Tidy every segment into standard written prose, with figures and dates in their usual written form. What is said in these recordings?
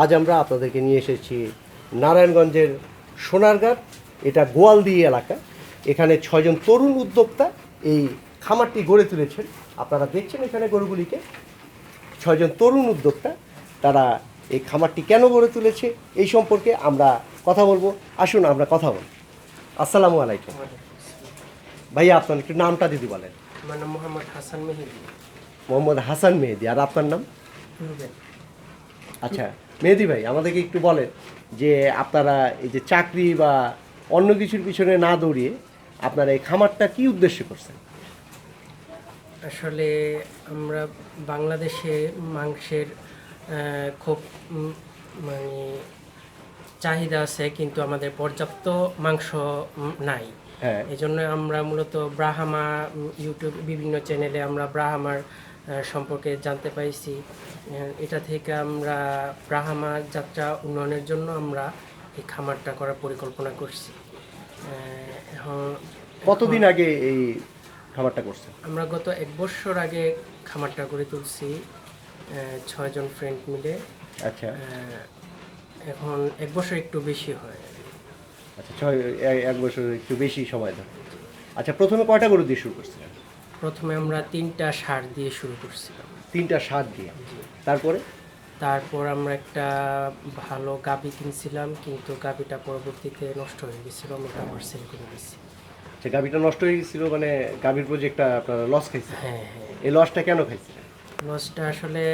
আজ আমরা আপনাদেরকে নিয়ে এসেছি নারায়ণগঞ্জের সোনারঘাট, এটা গোয়ালদি এলাকা। এখানে 6 জন তরুণ উদ্যোক্তা এই খামারটি গড়ে তুলেছেন। আপনারা দেখছেন এখানে গরুগুলিকে। 6 জন তরুণ উদ্যোক্তা তারা এই খামারটি কেন গড়ে তুলেছে এই সম্পর্কে আমরা কথা বলবো। আসুন আমরা কথা বলি। আসসালামু আলাইকুম ভাইয়া, আপনার একটু নামটা যদি বলেন। আমার নাম মোহাম্মদ হাসান মেহেদি। মোহাম্মদ হাসান মেহেদি। আর আপনার নাম? রুবেল। আচ্ছা মেহেদি ভাই, আমাদেরকে একটু বলেন যে আপনারা এই যে চাকরি বা অন্য কিছুর পিছনে না দৌড়িয়ে আপনারা এই খামারটা কি উদ্দেশ্য করছেন? আসলে আমরা বাংলাদেশে মাংসের খুব মানে চাহিদা আছে, কিন্তু আমাদের পর্যাপ্ত মাংস নাই। হ্যাঁ, এই জন্য আমরা মূলত ব্রাহ্মা ইউটিউব বিভিন্ন চ্যানেলে আমরা ব্রাহ্মার সম্পর্কে জানতে পাইছি। এটা থেকে আমরা ব্রাহ্মা যাত্রা উন্নয়নের জন্য আমরা এই খামারটা করার পরিকল্পনা করছি। এখন কতদিন আগে এই খামারটা করছেন? আমরা গত 1 বছর আগে খামারটা গড়ে তুলছি 6 জন ফ্রেন্ড মিলে। আচ্ছা এখন 1 বছর একটু বেশি হয়। আচ্ছা, 1 বছর একটু বেশি সময় ধরে। আচ্ছা, প্রথমে কয়টা গরু দিয়ে শুরু করছিলেন? প্রথমে আমরা 3টা ষাঁড় দিয়ে শুরু করছিলাম। 3টা সার দিয়ে। তারপরে তারপর আমরা একটা ভালো গাভী কিনছিলাম, কিন্তু গাভীটা পরবর্তীতে নষ্ট হয়ে গেছিল, আমরা আবার সেল করে দিয়েছি। আচ্ছা, গাভীটা নষ্ট হয়ে গেছিল, মানে গাভীর প্রজেক্টটা আপনারা লস খাইছে। হ্যাঁ হ্যাঁ, এই লসটা কেন খাইছিলেন? লসটা আসলে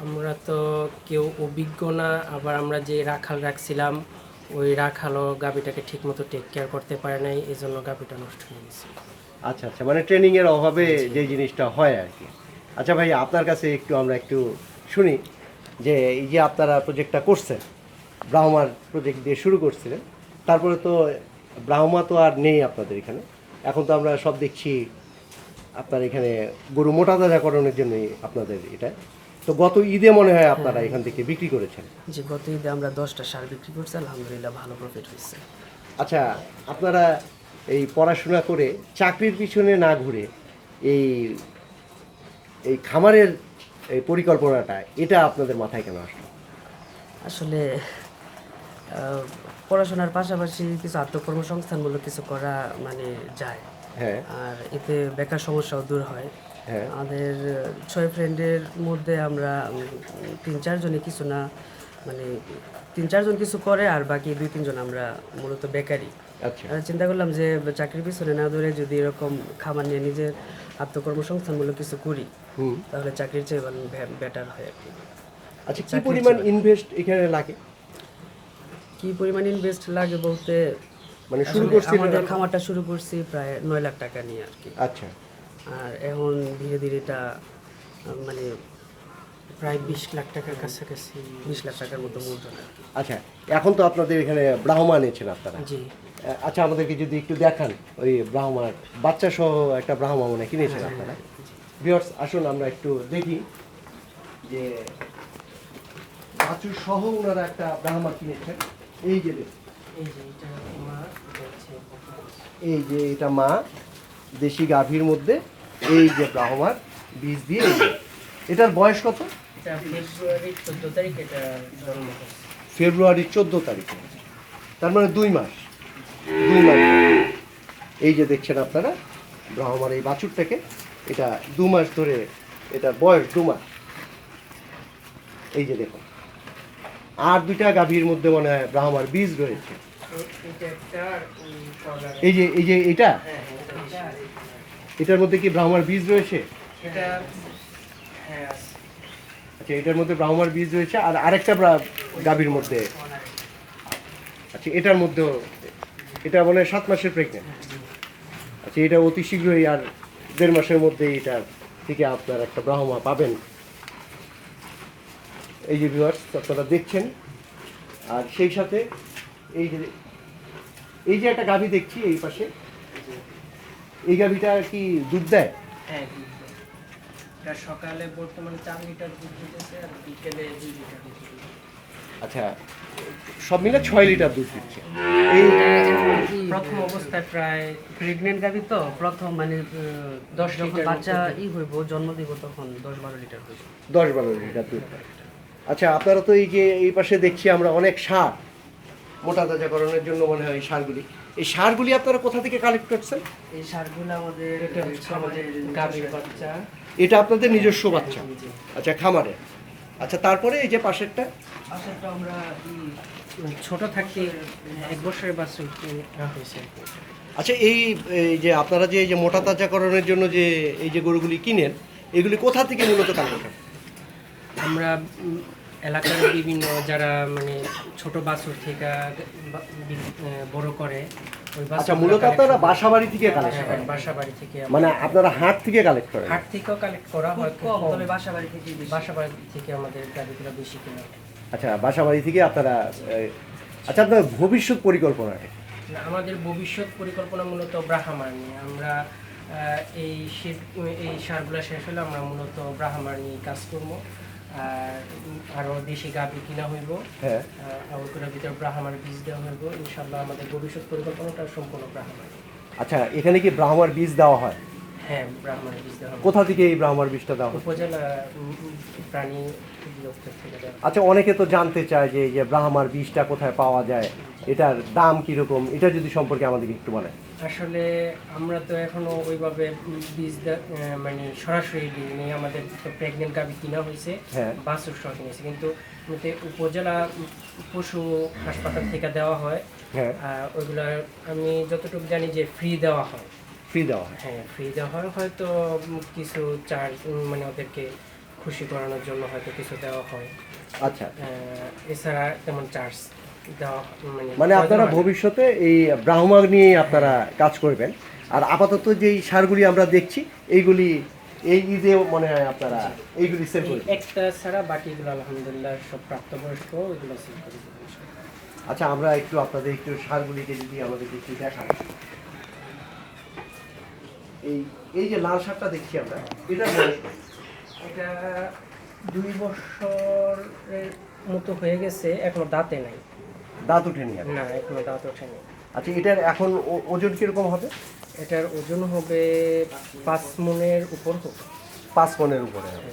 আমরা তো কেউ অভিজ্ঞ না, আবার আমরা যে রাখাল রাখছিলাম ওই রাখালও গাভীটাকে ঠিকমতো টেক কেয়ার করতে পারে নাই, এই জন্য গাভীটা নষ্ট হয়ে গেছে। আচ্ছা আচ্ছা, মানে ট্রেনিংয়ের অভাবে যে জিনিসটা হয় আর কি। আচ্ছা ভাই, আপনার কাছে আমরা একটু শুনি যে এই যে আপনারা প্রজেক্টটা করছেন, ব্রাহ্মার প্রজেক্ট দিয়ে শুরু করছিলেন, তারপরে তো ব্রাহ্মা তো আর নেই আপনাদের এখানে। এখন তো আমরা সব দেখছি আপনার এখানে গরু মোটা তাজাকরণের জন্যই আপনাদের এটা। তো গত ঈদে মনে হয় আপনারা এখান থেকে বিক্রি করেছেন। যে গত ঈদে আমরা 10টা ষাঁড় বিক্রি করছি, আলহামদুলিল্লাহ ভালো প্রফিট হয়েছে। আচ্ছা, আপনারা এই পড়াশোনা করে চাকরির পিছনে না ঘুরে এই এই খামারের এই পরিকল্পনাটা এটা আপনাদের মাথায় কেন আসলো? আসলে পড়াশোনার পাশাপাশি কিছু আত্মকর্মসংস্থানমূলক কিছু করা মানে যায়, হ্যাঁ আর এতে বেকার সমস্যাও দূর হয়। হ্যাঁ আমাদের 6 ফ্রেন্ডের মধ্যে আমরা 3-4 জনে কিছু না, মানে 3-4 জন কিছু করে, আর বাকি 2-3 জন আমরা মূলত বেকারি। আচ্ছা চিন্তা করলাম যে চাকরির পিছনে না ধরে যদি এরকম খামার নিয়ে নিজের আত্মকর্মসংস্থানমূলক কিছু করি, হুম তাহলে চাকরির চেয়ে বেটার হয় আর কি। আচ্ছা, কি পরিমাণ ইনভেস্ট এখানে লাগে? কি পরিমাণ ইনভেস্ট লাগে বলতে, মানে শুরু আসলে করছিলেন আমাদের খামারটা শুরু করছি প্রায় 9 লাখ টাকা নিয়ে আর কি। আচ্ছা আর এখন ধীরে ধীরে এটা মানে প্রায় 20 লাখ টাকার কাছাকাছি। 20 লাখ টাকার মতো মূলধন আর কি। আচ্ছা, এখন তো আপনাদের এখানে ব্রাহ্মা নিয়েছেন আপনারা। জি, আচ্ছা, আমাদেরকে যদি একটু দেখান ওই ব্রাহ্মার বাচ্চা সহ একটা ব্রাহ্মা মনে হয় কিনেছেন আপনারা। ভিউয়ার্স, আসুন আমরা একটু দেখি যে বাছুর সহ ওনারা একটা ব্রাহ্মা কিনেছেন। এই যে দেখুন, এই যে এটা মা, এটা হচ্ছে বাবা। এই যে এটা মা, দেশি গাভীর মধ্যে এই যে ব্রাহ্মার বীজ দিয়ে এই যে। এটার বয়স কত? এটা ফেব্রুয়ারি 14 তারিখ এটা জন্ম হয়েছে। ফেব্রুয়ারি 14 তারিখে, তার মানে 2 মাস। 2 মাস এই যে দেখছেন আপনারা ব্রাহ্মার এই বাছুরটাকে, এটা 2 মাস ধরে, এটার বয়স 2 মাস। এই যে দেখুন, আর 2টা গাভীর মধ্যে মনে হয় ব্রাহ্মার বীজ রয়েছে। এটা একটা এই যে এটা, হ্যাঁ হ্যাঁ, এটার মধ্যে কি ব্রাহ্মার বীজ রয়েছে? এটা হ্যাঁ আছে। আচ্ছা, এটার মধ্যে ব্রাহ্মার বীজ রয়েছে, আর আরেকটা গাভীর মধ্যে, আচ্ছা এটার মধ্যেও, এটা মনে হয় 7 মাসের প্রেগনেন্ট। আচ্ছা, এটা অতি শীঘ্রই আর 1.5 মাসের মধ্যেই এটার থেকে আপনার একটা ব্রাহ্মা পাবেন। এই যে ভিউয়ার্স আপনারা দেখছেন, আর সেই সাথে এই যে একটা গাভী দেখছি এই পাশে, এই গাভীটা কি দুধ দেয়? হ্যাঁ, এটা সকালে বর্তমানে 4 লিটার দুধ দিতেছে, আর বিকেলে 2 লিটার দুধ দিতেছে। আচ্ছা, সব মিলে 6 লিটার দুধ দিচ্ছে। এই প্রথম অবস্থায় প্রায় প্রেগনেন্ট গাভী তো প্রথম মানে 10 যখন লিটার বাচ্চা হইব, জন্ম দিব, তখন 10-12 লিটার হইব। 10-12 লিটার দুধ দেয়। আচ্ছা, আপনারা তো এই যে এই পাশে দেখছি আমরা অনেক সার মোটা তাজাকরণের জন্য মনে হয় এই সারগুলি, এই সারগুলি আপনারা কোথা থেকে কালেক্ট করছেন? এই সারগুলো আমাদের এটা হচ্ছে আমাদের গাভীর বাচ্চা। এটা আপনাদের নিজস্ব বাচ্চা? আচ্ছা, খামারে। আচ্ছা, তারপরে এই যে পাশেরটা? আসলে আমরা ছোট থাকতে 1 বছরের বাচ্চা হয়েছে। আচ্ছা, এই এই যে আপনারা যে এই যে মোটা তাজাকরণের জন্য যে এই যে গরুগুলি কিনেন, এগুলি কোথা থেকে মূলত কালেক্ট করেন? আমরা এলাকার বিভিন্ন যারা মানে ছোট বাছুর থেকে বড় করে ওই আচ্ছা, মূলত আপনারা বাসা বাড়ি থেকে কালেক্ট করেন? বাসা বাড়ি থেকে মানে আপনারা হাট থেকে কালেক্ট করেন? হাট থেকেও কালেক্ট করা হয়, খুব কম, তবে বাসা বাড়ি থেকে বাসা বাড়ি থেকে আমাদের গাড়িগুলো বেশি কেনা হয়। আচ্ছা, বাসা বাড়ি থেকে আপনারা আচ্ছা, আপনার ভবিষ্যৎ পরিকল্পনা? না, আমাদের ভবিষ্যৎ পরিকল্পনা মূলত ব্রাহ্মার নিয়ে। আমরা এই সারগুলো শেষ হলে আমরা মূলত ব্রাহ্মার নিয়ে কাজ করবো। আর আরও দেশি গাভী কিনা হইব, হ্যাঁ, ওগুলোর ভিতরে ব্রাহ্মার বীজ দেওয়া হইব। ইনশাল্লাহ আমাদের ভবিষ্যৎ পরিকল্পনাটা সম্পূর্ণ ব্রাহ্মার। আচ্ছা, এখানে কি ব্রাহ্মার বীজ দেওয়া হয়? হ্যাঁ, ব্রাহ্মণের বীজ দেওয়া হবে। কোথা থেকে এই ব্রাহ্মার বীজটা দেওয়া হয়? উপজেলা প্রাণী দপ্তর থেকে দেওয়া। আচ্ছা, অনেকে তো জানতে চায় যে এই যে ব্রাহ্মার বীজটা কোথায় পাওয়া যায়, এটার দাম কিরকম, এটা যদি সম্পর্কে আমাদেরকে একটু বলেন। আসলে আমরা তো এখনো ওইভাবে বীজ মানে সরাসরি দিইনি। আমাদের তো প্রেগনেন্ট গাভী কিনা হয়েছে, হ্যাঁ, বাছুর সহ কিনেছে, কিন্তু উপজেলা পশু হাসপাতাল থেকে দেওয়া হয়। হ্যাঁ, ওইগুলা আমি যতটুকু জানি যে ফ্রি দেওয়া হয়। ফ্রি দেওয়া হয়? হ্যাঁ, ফ্রি দেওয়া হয়। হয়তো কিছু চার্জ মানে ওদেরকে খুশি করানোর জন্য হয়তো কিছু দেওয়া হয়। আচ্ছা, এছাড়া তেমন চার্জ দেওয়া মানে আপনারা ভবিষ্যতে এই ব্রাহ্মা নিয়ে আপনারা কাজ করবেন। আর আপাতত যেই সারগুলি আমরা দেখছি এইগুলি এই ঈদে মনে হয় আপনারা এইগুলি সেল করবেন? একটা ছাড়া বাকিগুলো আলহামদুলিল্লাহ সব প্রাপ্তবয়স্ক, ওইগুলো সেল করে দেবো। আচ্ছা, আমরা একটু আপনাদের একটু সারগুলিকে যদি আমাদেরকে একটু দেখান। এই এই যে লাল সারটা দেখছি আমরা, এটা বয়স কত? এটা 2 বছরের মতো হয়ে গেছে, এখনো দাঁতে নাই। দাঁত উঠেনি আর? না, এখনো দাঁত ওঠেনি। আচ্ছা, এটার এখন ওজন কিরকম হবে? এটার ওজন হবে 5 মণের উপর হবে। 5 মণের উপরে হবে।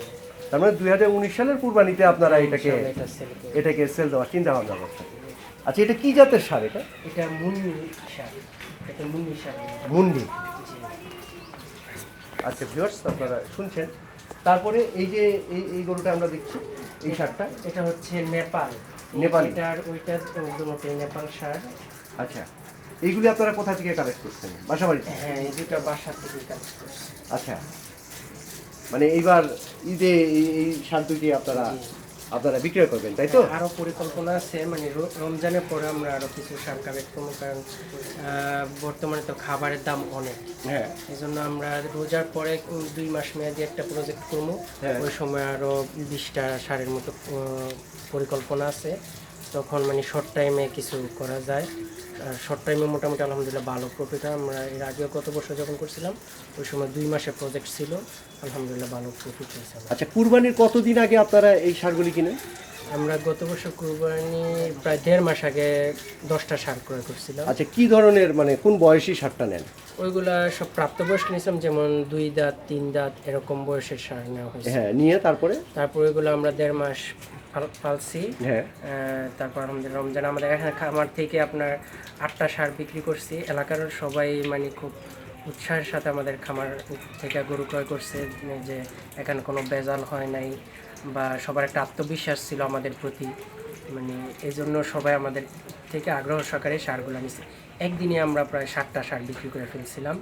তার মানে 2019 সালের কুরবানিতে আপনারা এটাকে এটা সেল করে। এটাকে সেল দেওয়ার চিন্তা ভাবনা করছেন। আচ্ছা, এটা কি জাতের সার? এটা এটা মুন্নি সার। এটা মুন্নি সার। মুন্ডি। জি। আচ্ছা ভিউয়ার্স, আপনারা শুনছেন। তারপরে এই যে এই গরুটা আমরা দেখছি, এই সারটা এটা হচ্ছে নেপাল। নেপালি? এটার ওইটা দুটোই নেপাল সার। আচ্ছা, এইগুলি আপনারা কোথা থেকে কালেক্ট করছেন? বাসা বাড়িতে? হ্যাঁ, এই দুটো বাসা থেকে কাজ করছে। আচ্ছা, মানে এইবার ঈদে এই সার দুটি আপনারা বিক্রয় করবেন, তাই তো? আরো পরিকল্পনা আছে, মানে রমজানের পরে আমরা আরো কিছু সার কালেক্ট করবো, কারণ বর্তমানে তো খাবারের দাম অনেক। হ্যাঁ, এই জন্য আমরা রোজার পরে 2 মাস মেয়াদি একটা প্রজেক্ট করবো। হ্যাঁ। ওই সময় আরো 20টা সারের মতো পরিকল্পনা আছে। তখন মানে শর্ট টাইমে কিছু করা যায়। শর্ট টাইমে মোটামুটি আলহামদুলিল্লাহ ভালো প্রফিট হয়। আমরা এর আগেও গত বছর যখন করছিলাম ওই সময় 2 মাসের প্রজেক্ট ছিল, আলহামদুলিল্লাহ ভালো প্রফিট হয়েছে। আচ্ছা, কুরবানির কতদিন আগে আপনারা এই সারগুলি কিনেন? আমরা গত বছর কুরবানির প্রায় 1.5 মাস আগে 10টা সার ক্রয় করছিলাম। আচ্ছা, কি ধরনের মানে কোন বয়সী সারটা নেন? ওইগুলা সব প্রাপ্তবয়স্ক নিয়েছিলাম, যেমন 2 দাঁত 3 দাঁত এরকম বয়সের সার নেওয়া হয়েছে। হ্যাঁ, নিয়ে তারপরে ওইগুলো আমরা 1.5 মাস পালছি। হ্যাঁ, তারপর আমাদের রমজান আমাদের এখানে খামার থেকে আপনার 8টা সার বিক্রি করছি। এলাকার সবাই মানে খুব উৎসাহের সাথে আমাদের খামার থেকে গরু ক্রয় করছে, যে এখানে কোনো ভেজাল হয় নাই, বা সবার একটা আত্মবিশ্বাস ছিল আমাদের প্রতি। মানে এই জন্য সবাই আমাদের থেকে আগ্রহ সহকারে সারগুলো নিচ্ছে। একদিনে আমরা প্রায় 7টা সার বিক্রি করে ফেলছিলাম।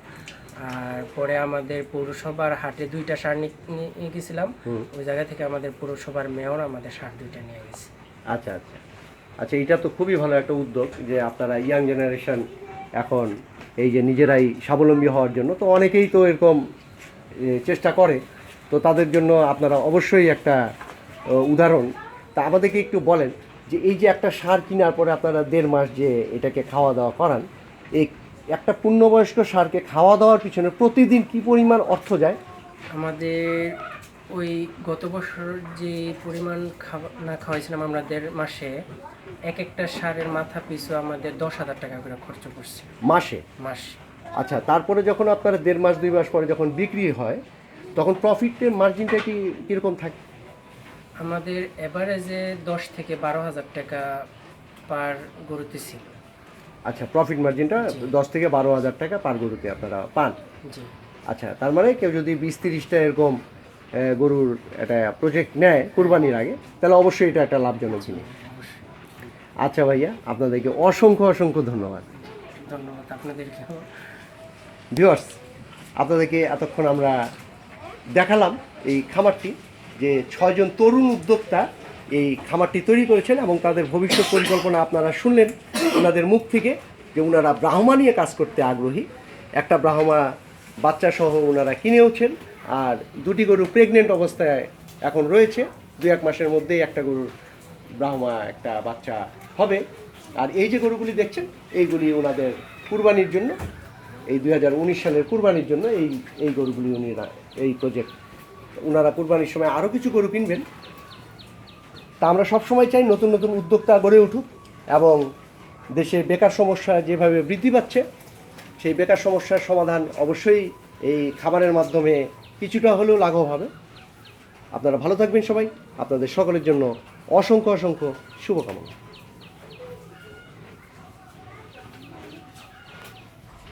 আর পরে আমাদের পৌরসভার হাটে 2টা সার নিয়ে গেছিলাম। ওই জায়গা থেকে আমাদের পৌরসভার মেয়র আমাদের সার 2টা নিয়ে গেছে। আচ্ছা আচ্ছা আচ্ছা, এটা তো খুবই ভালো একটা উদ্যোগ যে আপনারা ইয়াং জেনারেশন এখন এই যে নিজেরাই স্বাবলম্বী হওয়ার জন্য, তো অনেকেই তো এরকম চেষ্টা করে, তো তাদের জন্য আপনারা অবশ্যই একটা উদাহরণ। তা আমাদেরকে একটু বলেন যে এই যে একটা সার কেনার পরে আপনারা 1.5 মাস যে এটাকে খাওয়া দাওয়া করান, এই একটা পূর্ণবয়স্ক সারকে খাওয়া দাওয়ার পিছনে প্রতিদিন কি পরিমাণ অর্থ যায়? আমাদের ওই গত বছর যে পরিমাণ না খাওয়াইছিলাম আমরা 1.5 মাসে, একটা সারের মাথা পিছু আমাদের 10,000 টাকা করে খরচ করছে মাসে? মাস। আচ্ছা, তারপরে যখন আপনারা 1.5 মাস 2 মাস পরে যখন বিক্রি হয় তখন প্রফিটের মার্জিনটা কীরকম থাকে? আমাদের এভারেজে 10 থেকে 12,000 টাকা পার গরুতে ছিল। আচ্ছা, প্রফিট মার্জিনটা 10 থেকে 12,000 টাকা পার গরুতে আপনারা পান। জি। আচ্ছা, তার মানে কেউ যদি 20-30টা এরকম গরুর একটা প্রজেক্ট নেয় কুরবানির আগে, তাহলে অবশ্যই এটা একটা লাভজনক জিনিস। আচ্ছা ভাইয়া, আপনাদেরকে অসংখ্য অসংখ্য ধন্যবাদ। ধন্যবাদ আপনাদেরকেও। ভিউয়ার্স, আপনাদেরকে এতক্ষণ আমরা দেখালাম এই খামারটি, যে 6 জন তরুণ উদ্যোক্তা এই খামারটি তৈরি করেছেন এবং তাদের ভবিষ্যৎ পরিকল্পনা আপনারা শুনলেন ওনাদের মুখ থেকে, যে ওনারা ব্রাহ্মা নিয়ে কাজ করতে আগ্রহী। একটা ব্রাহ্মা বাচ্চা সহ ওনারা কিনেওছেন, আর 2টি গরু প্রেগনেন্ট অবস্থায় এখন রয়েছে। 2-1 মাসের মধ্যেই একটা গরুর ব্রাহ্মা একটা বাচ্চা হবে। আর এই যে গরুগুলি দেখছেন, এইগুলি ওনাদের কুরবানির জন্য, এই 2019 সালের কুরবানির জন্য এই গরুগুলি উনিরা এই প্রজেক্ট, ওনারা কুরবানির সময় আরও কিছু গরু কিনবেন। তা আমরা সবসময় চাই নতুন নতুন উদ্যোক্তা গড়ে উঠুক, এবং দেশে বেকার সমস্যা যেভাবে বৃদ্ধি পাচ্ছে, সেই বেকার সমস্যার সমাধান অবশ্যই এই খাবারের মাধ্যমে কিছুটা হলেও লাঘব হবে। আপনারা ভালো থাকবেন সবাই। আপনাদের সকলের জন্য অসংখ্য অসংখ্য শুভকামনা।